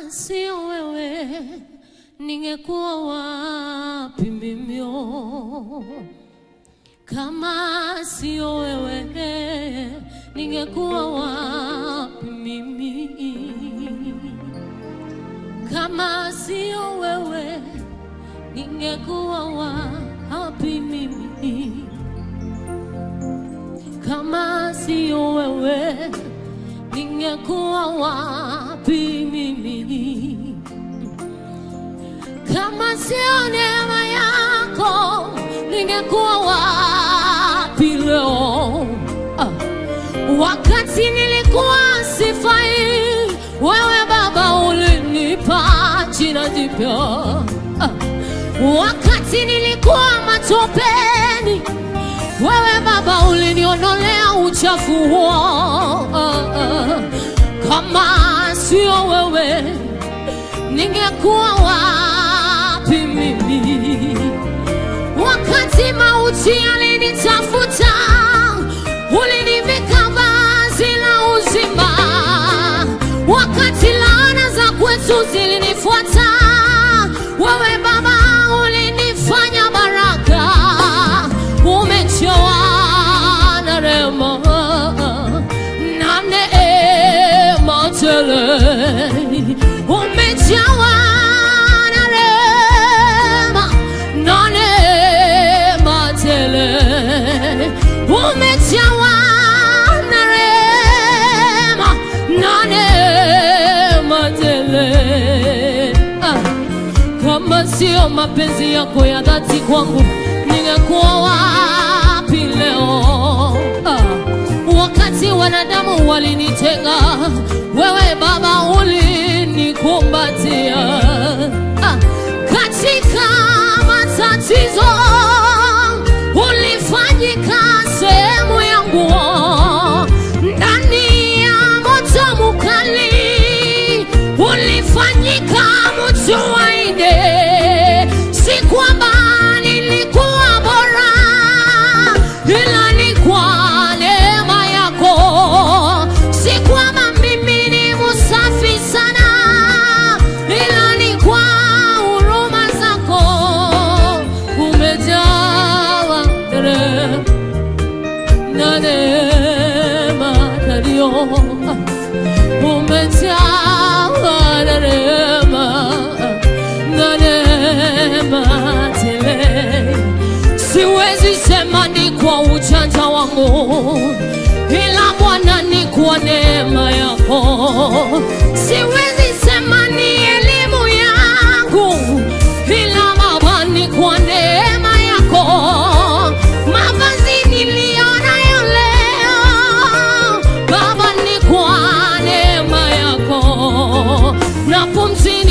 sio wewe ningekuwa wapi mimi? Kama sio wewe ningekuwa wapi mimi? Kama sio wewe ningekuwa wapi mimi? Kama sio wewe ningekuwa wapi mimi? Kama sio neema yako ningekuwa wapi leo? Wakati nilikuwa sifai, wewe Baba ulinipa jina jipya. Wakati nilikuwa matopeni, wewe Baba uliniondolea uchafu huo. Kama sio wewe ningekuwa wapi mimi? Wakati mauti yalinitafuta, ulinivika vazi la uzima. Wakati laana za kwetu zilinifuata, wewe Baba ulinifanya baraka. Umejawa na rehema na neema tele. Umejawa na rehema na neema tele. Umejawa na rehema na neema tele. Kama sio mapenzi yako ya dhati kwangu ningekuwa wapi leo? Wakati wanadamu walinitenga, wewe Baba ulinikumbatia. Katika matatizo ulifanyika sehemu yangu. Ndani ya moto mkali ulifanyika mtumaini. Si kwamba nilikuwa bora, ila ni kwa neema yako. Si kwamba mimi ni msafi sana, ila ni kwa huruma zako. Umejawa na neema ndio. Umejawa na neema na neema tele. Siwezi sema ni kwa ujanja wangu, ila Bwana ni kwa neema yako. Siwezi sema ni elimu yangu, ila Baba ni kwa neema yako. Mavazi niliyonayo leo, Baba ni kwa neema yako. Na pumzi